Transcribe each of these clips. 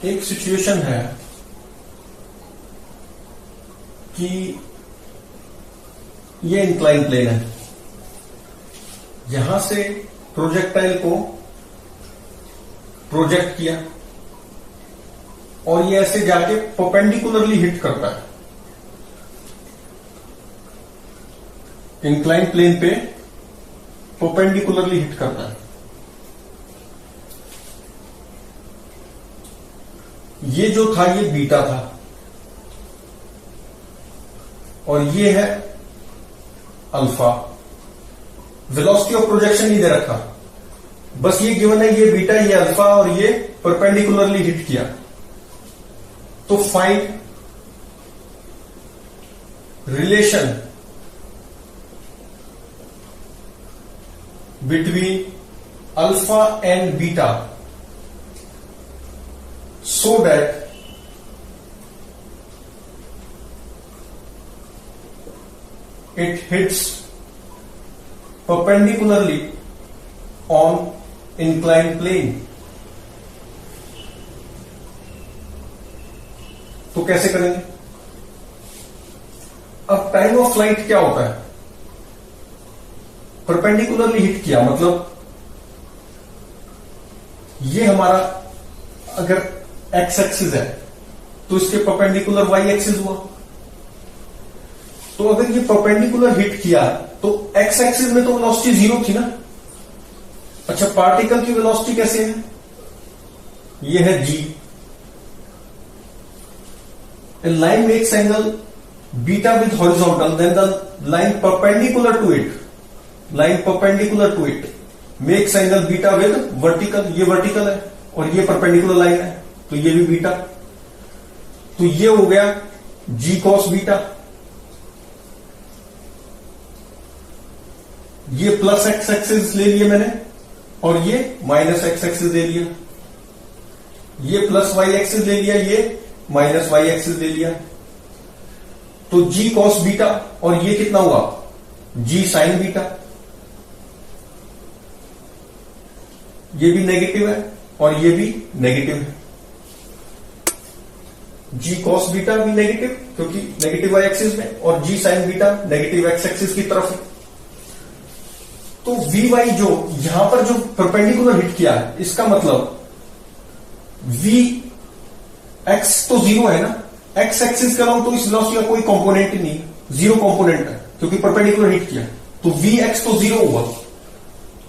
एक सिचुएशन है कि ये इंक्लाइन प्लेन है, यहां से प्रोजेक्टाइल को प्रोजेक्ट किया और ये ऐसे जाके परपेंडिकुलरली हिट करता है इंक्लाइन प्लेन पे, परपेंडिकुलरली हिट करता है। ये जो था ये बीटा था और ये है अल्फा। वेलोसिटी ऑफ प्रोजेक्शन नहीं दे रखा, बस ये गिवन है, ये बीटा, ये अल्फा और ये परपेंडिकुलरली हिट किया। तो find relation between alpha and beta so that it hits perpendicularly on inclined plane। तो कैसे करेंगे? अब टाइम ऑफ फ्लाइट क्या होता है? परपेंडिकुलरली हिट किया मतलब ये हमारा अगर एक्स एक्सिस है तो इसके परपेंडिकुलर वाई एक्सिस हुआ। तो अगर ये परपेंडिकुलर हिट किया तो एक्स एक्सिस में तो वेलोसिटी जीरो थी ना। अच्छा, पार्टिकल की वेलोसिटी कैसे है? ये है जी। A line makes angle beta with horizontal then the line perpendicular to it, line perpendicular to it makes angle beta with vertical. ये वर्टिकल है और ये परपेंडिकुलर लाइन है तो ये भी बीटा। तो ये हो गया जी कॉस बीटा। ये प्लस एक्स एक्सिस ले लिया मैंने और ये माइनस एक्स एक्सिस ले लिया। ये प्लस वाई एक्सिस ले लिया, ये माइनस वाई एक्सिस ले लिया। तो जी कॉस बीटा और ये कितना हुआ? G sine beta. ये भी नेगेटिव है और ये भी नेगेटिव है। जी कॉस बीटा भी नेगेटिव क्योंकि नेगेटिव वाई एक्सिस में, और g sine beta negative X axis की तरफ है। तो वी वाई जो यहां पर जो परपेंडिकुलर हिट किया है, इसका मतलब वी एक्स तो जीरो है ना, एक्स एक्सिस का तो इस वेलोसिटी का कोई कंपोनेंट ही नहीं, जीरो कंपोनेंट है क्योंकि परपेंडिकुलर हिट किया। तो वी एक्स तो जीरो हुआ,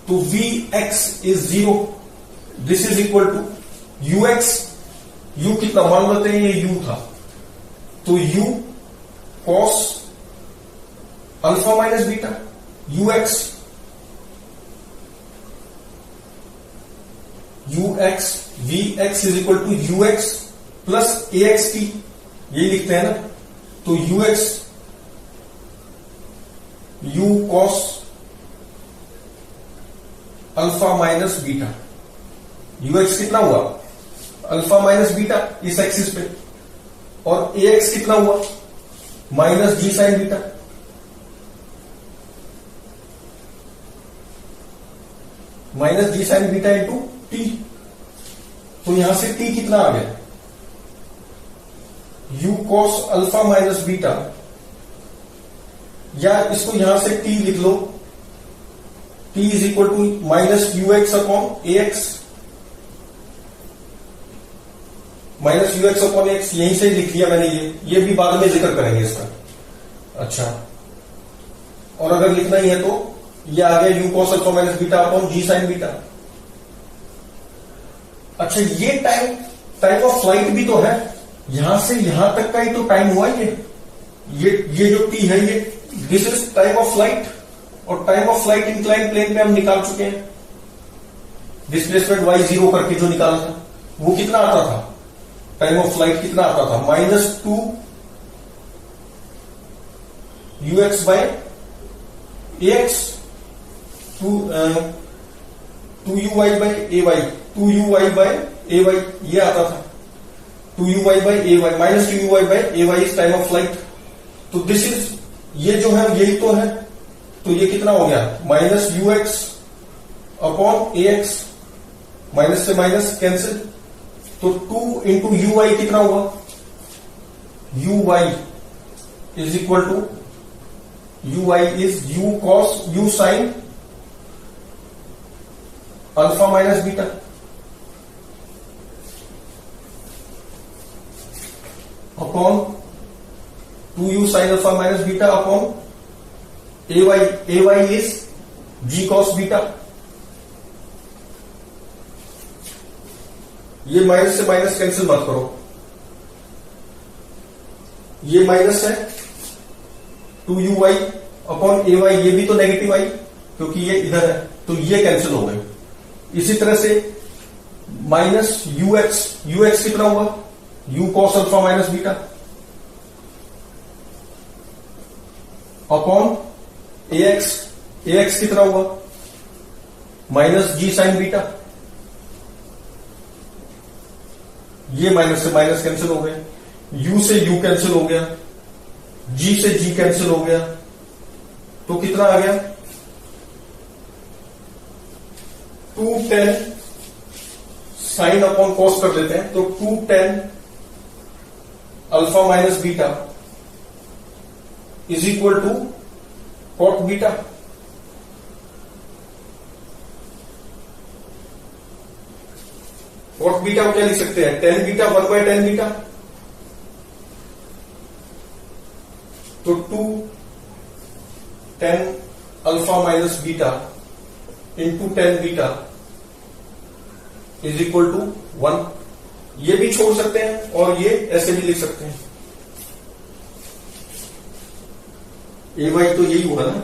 तो v x is zero. This is equal to u x. U कितना मान लेते हैं, ये यू था, तो u cos alpha minus beta, u x v x is equal to u x plus a x t, यही लिखते हैं ना। तो u x u cos alpha minus beta, u x कितना हुआ? अल्फा माइनस बीटा इस एक्सिस पे, और ए एक्स कितना हुआ? Minus g sine beta. Minus g sine beta into T. तो यहां से टी कितना आ गया? U cos alpha minus beta, या इसको यहां से टी लिख लो, T is equal to minus u x upon a x, minus u x upon x, यहीं से लिख लिया मैंने। ये भी बाद में जिक्र करेंगे इसका। अच्छा, और अगर लिखना ही है तो ये आ गया u cos alpha minus beta upon g sine beta. अच्छा, ये टाइम ऑफ फ्लाइट भी तो है, यहां से यहां तक का ही तो टाइम हुआ ये जो टी है, ये this is time of flight. और time of flight incline plane पे हम निकाल चुके हैं। डिस्प्लेसमेंट वाई जीरो करके जो निकाला था वो कितना आता था? टाइम ऑफ फ्लाइट कितना आता था? Minus two u x by a x, two u y by A y, two u y by A y, ये आता था। Two u y by A y minus two u y by A y is time of flight. तो this is, ये जो है यही तो है। तो ये कितना हो गया? Minus u x upon a x, minus से माइनस कैंसिल, तो 2 इंटू यू वाई कितना हुआ, u y is equal to, u y is u cos u sine alpha minus beta upon 2u sine alpha minus beta upon a y is g cos beta. ये minus से minus cancel मत करो, ये minus है 2u upon a y, ये भी तो negative आई क्योंकि ये इधर है, तो ये कैंसिल हो गए। इसी तरह से माइनस यूएक्स कितना हुआ, you cos alpha minus beta upon ax कितना हुआ, माइनस जी साइन बीटा। ये माइनस से माइनस कैंसिल हो गए, यू से यू कैंसिल हो गया, जी से जी कैंसिल हो गया, तो कितना आ गया 2tan साइन अपॉन कॉस कर लेते हैं, तो 2tan alpha minus beta is equal to cot beta. Cot beta को क्या लिख सकते हैं, tan बीटा 1/tan बीटा, तो 2tan alpha minus beta into tan beta is equal to 1। ये भी छोड़ सकते हैं और ये ऐसे भी लिख सकते हैं, ए वाई तो यही होगा ना,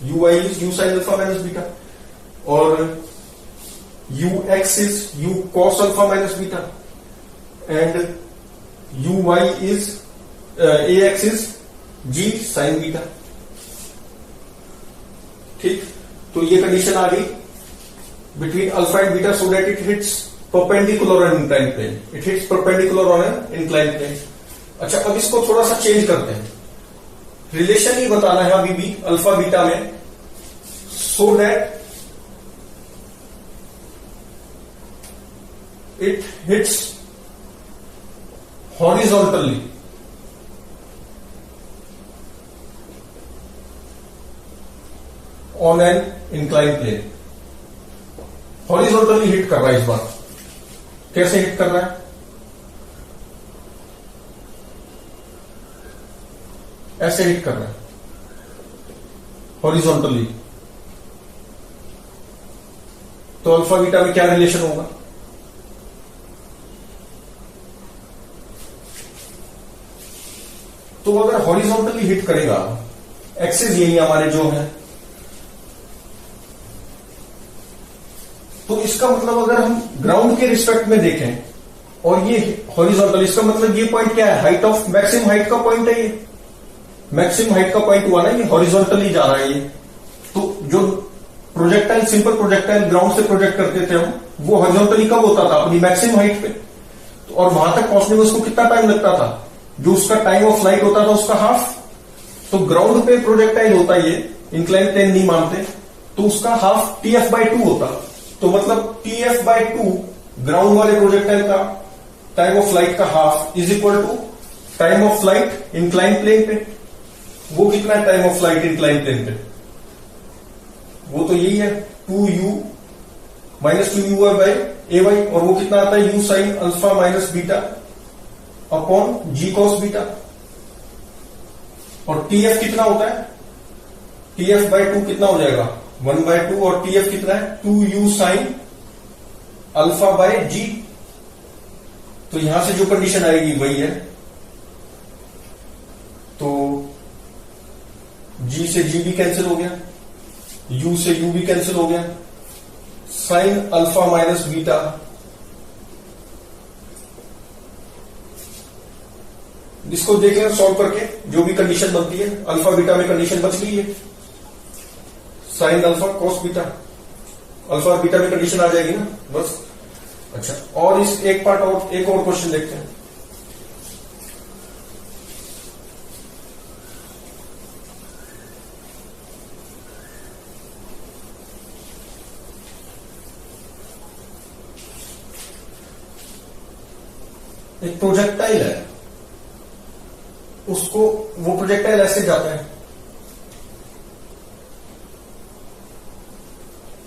u y is u sine alpha minus beta और u x is u cos alpha minus beta and u y is a x is g sine beta. ठीक, तो ये कंडीशन आ गई between alpha and beta so that it hits perpendicular on inclined plane, it hits perpendicular on an inclined plane. अच्छा, अब इसको थोड़ा सा चेंज करते हैं, रिलेशन ही बताना है अभी भी अल्फा बीटा में, so that it hits horizontally on an inclined plane. Horizontally hit कर रहा है इस बार, कैसे हिट कर रहा है, ऐसे हिट कर रहा है हॉरिजॉन्टली, तो अल्फा बीटा में क्या रिलेशन होगा, तो अगर हॉरिजॉन्टली हिट करेगा, एक्सिस यही हमारे जो है, तो इसका मतलब अगर हम ग्राउंड के रिस्पेक्ट में देखें और ये हॉरिजॉन्टल, इसका मतलब ये पॉइंट क्या है, हाइट ऑफ मैक्सिमम हाइट का पॉइंट है, ये मैक्सिमम हाइट का पॉइंट हुआ ना, ये हॉरिजॉन्टली जा रहा है ये। तो जो प्रोजेक्टाइल, सिंपल प्रोजेक्टाइल ग्राउंड से प्रोजेक्ट करते थे हम, वो हॉरिजॉन्टली कब होता था, अपनी मैक्सिमम हाइट पे, तो और वहां तक पहुंचने में उसको कितना टाइम लगता था, जो उसका टाइम ऑफ फ्लाइट होता था उसका हाफ। तो ग्राउंड पे प्रोजेक्टाइल होता है ये, इंक्लाइन प्लेन नहीं मानते, तो उसका हाफ TF/2 होता, तो मतलब TF/2 ग्राउंड वाले प्रोजेक्टाइल का टाइम ऑफ फ्लाइट का half is equal to time of flight incline plane पे। वो कितना है time of flight incline plane पे, वो तो यही है 2u माइनस 2u बाय ए वाई, और वो कितना आता है u sine alpha minus beta upon g cos beta, और TF कितना होता है, TF/2 कितना हो जाएगा 1/2, और TF कितना है 2u साइन अल्फा बाय जी। तो यहां से जो कंडीशन आएगी वही है, तो जी से जी भी कैंसिल हो गया, यू से यू भी कैंसिल हो गया, साइन अल्फा माइनस बीटा इसको देख लें सॉल्व करके, जो भी कंडीशन बनती है, अल्फा बीटा में कंडीशन बच गई है, sign alpha cos beta, alpha beta में कंडीशन आ जाएगी ना बस। अच्छा, और इस एक पार्ट और, एक और क्वेश्चन देखते हैं। एक प्रोजेक्टाइल है, उसको वो प्रोजेक्टाइल ऐसे जाता है,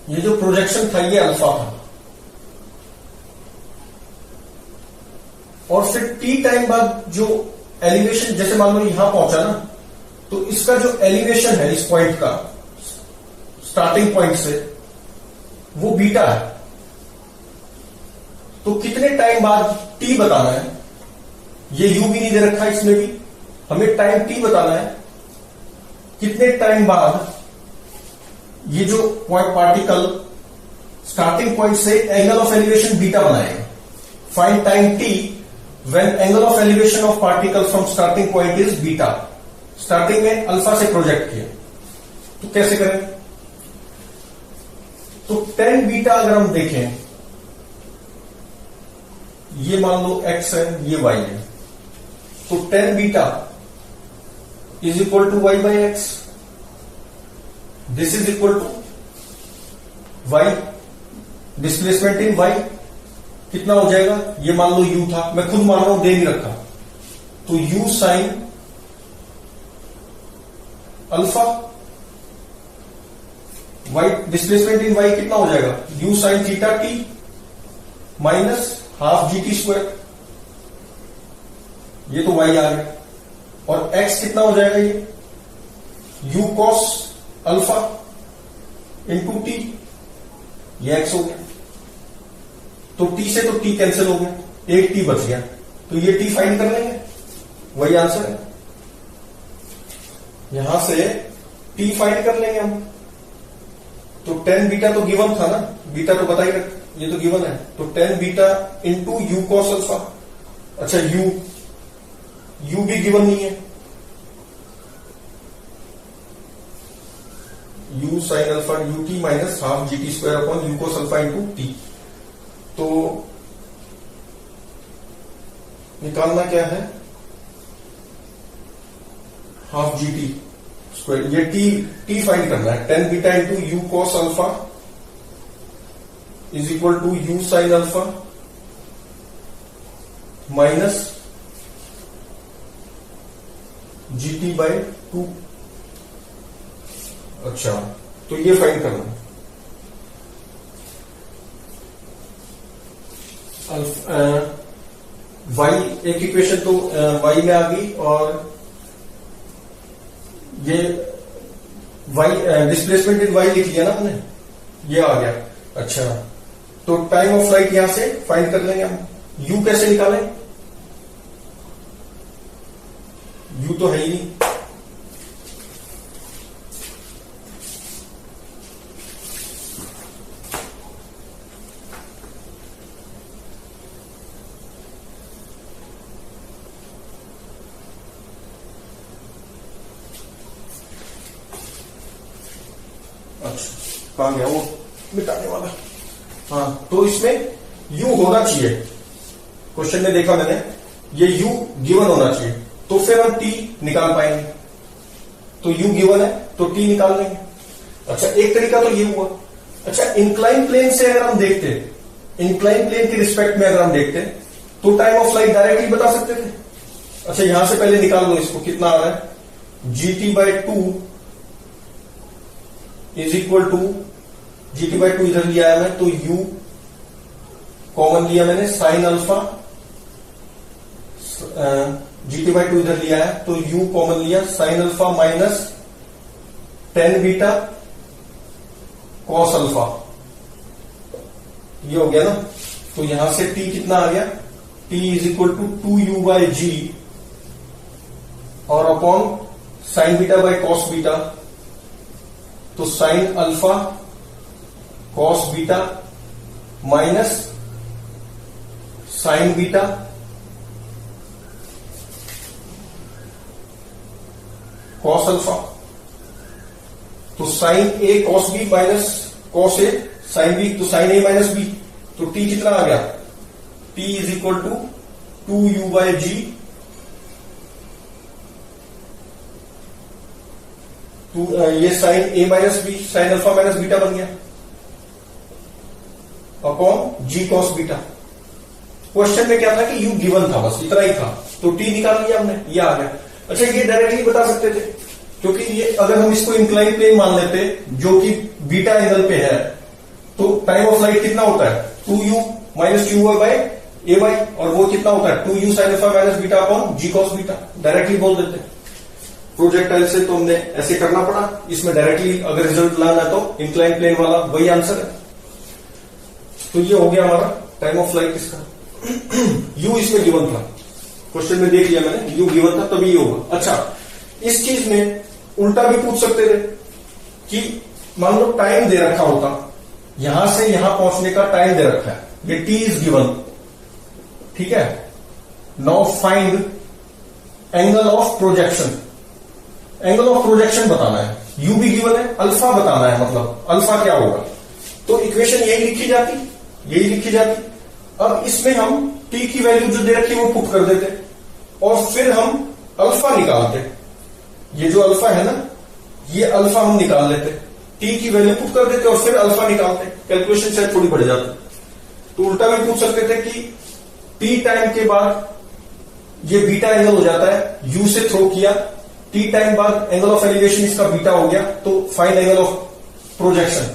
ये जो प्रोजेक्शन था ये अल्फा था, और फिर टी टाइम बाद जो एलिवेशन, जैसे मान लो यहां पहुंचा ना, तो इसका जो एलिवेशन है इस पॉइंट का स्टार्टिंग पॉइंट से, वो बीटा है। तो कितने टाइम बाद टी बताना है, ये यू भी नहीं दे रखा है इसमें भी, हमें टाइम टी बताना है, कितने टाइम बाद ये जो पार्टिकल स्टार्टिंग पॉइंट से एंगल ऑफ एलिवेशन बीटा बनाएगा। Find time T when angle of elevation of particle from starting point is beta. Starting में अल्फा से प्रोजेक्ट किया, तो कैसे करें? तो tan बीटा अगर हम देखें, ये मान लो x है, ये y है, तो tan beta is equal to y by x, this is equal to y, displacement in y कितना हो जाएगा, ये मान लो u था, मैं खुद मान रहा हूं, दे नहीं रखा, तो u sine alpha, y displacement in y कितना हो जाएगा, u sine theta t minus half g t square, ये तो y आ गया, और x कितना हो जाएगा, ये u cos alpha into T, ये x हो गया। तो t से तो t कैंसिल हो गया, एक t बच गया, तो ये t फाइंड कर लेंगे, वही आंसर है। यहां से t फाइंड कर लेंगे हम, तो tan बीटा तो गिवन था ना, बीटा तो बता ही रख, ये तो गिवन है, तो tan beta into u cos alpha. अच्छा u भी गिवन नहीं है, u sine alpha u t minus half g t square upon u cos alpha into T. तो निकालना क्या है, हाफ जी टी स्क्वायर, ये टी फाइंड करना है, tan beta into u cos alpha is equal to u sine alpha minus g t by 2। अच्छा, तो ये फाइंड करना है, वाई एक इक्वेशन तो वाई में आ गई, और ये वाई डिस्प्लेसमेंट इन वाई लिख लिया ना हमने, ये आ गया। अच्छा, तो टाइम ऑफ फ्लाइट यहां से फाइंड कर लेंगे हम। यू कैसे निकालें, यू तो है ही नहीं, कहां गया वो मिटाने वाला। हाँ, तो इसमें u होना चाहिए, क्वेश्चन में देखा मैंने, ये u गिवन होना चाहिए, तो फिर हम t निकाल पाएंगे। तो u गिवन है तो t निकाल लेंगे। अच्छा, एक तरीका तो ये हुआ। अच्छा, इंक्लाइन प्लेन से अगर हम देखते, इंक्लाइन प्लेन के रिस्पेक्ट में अगर हम देखते, तो टाइम ऑफ फ्लाइट डायरेक्टली बता सकते थे। अच्छा, यहां से पहले निकाल लो इसको, कितना आ रहा है, gt by 2 is equal to, gt by 2 इधर लिया है मैं, तो u कॉमन लिया मैंने, साइन अल्फा, gt बाई 2 इधर लिया है, तो u कॉमन लिया, sign alpha minus tan beta cos alpha, ये हो गया ना। तो यहां से t कितना आ गया, t is equal to 2u by g, और upon sine beta by cos beta, तो sine alpha cos beta minus sine beta cos alpha, तो sine A cos B minus cos A sine B, तो sine A minus B, तो T कितना आ गया, T is equal to 2u by g, ये sine A minus B, sine alpha minus beta बन गया, upon g cos beta. Question में क्या था कि यू गिवन था, बस इतना ही था, तो टी निकाल लिया हमने, ये आ गया। अच्छा ये डायरेक्टली बता सकते थे, क्योंकि ये अगर हम इसको इंक्लाइन प्लेन मान लेते जो कि बीटा एंगल पे है, तो टाइम ऑफ लाइट कितना होता है 2u minus Q Y by A Y, और वो कितना होता है 2u sine alpha minus beta upon g cos beta. Directly बोल देते हैं। प्रोजेक्टाइल से तो हमने ऐसे करना पड़ा, इसमें डायरेक्टली अगर रिजल्ट लाना तो इंक्लाइन प्लेन वाला वही आंसर है। तो ये हो गया हमारा टाइम ऑफ लाइट इसका। यू इसमें गिवन था, क्वेश्चन में देख लिया मैंने, यू गिवन था तभी ये होगा। अच्छा इस चीज में उल्टा भी पूछ सकते थे कि मान लो टाइम दे रखा होता, यहां से यहां पहुंचने का टाइम दे रखा है, ये टी इज गिवन, ठीक है। Now find angle of projection, angle of projection बताना है, यू भी गिवन है, अल्फा बताना है, मतलब अल्फा क्या होगा। तो इक्वेशन यही लिखी जाती, यही लिखी जाती। अब इसमें हम टी की वैल्यू जो दे रखी है वो पुट कर देते और फिर हम अल्फा निकालते। ये जो अल्फा है ना, ये अल्फा हम निकाल लेते, टी की वैल्यू पुट कर देते और फिर अल्फा निकालते, कैलकुलेशन शायद थोड़ी बढ़ जाती। तो उल्टा भी पूछ सकते थे कि टी टाइम के बाद ये बीटा एंगल हो जाता है, यू से थ्रो किया, टी टाइम बाद एंगल ऑफ एलिवेशन इसका बीटा हो गया, तो find angle of projection,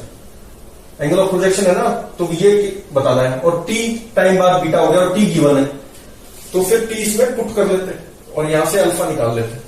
angle of projection है ना, तो ये बताना है। और टी टाइम बाद बीटा हो गया और टी गिवन है, तो फिर टी इसमें पुट कर लेते और यहां से अल्फा निकाल लेते।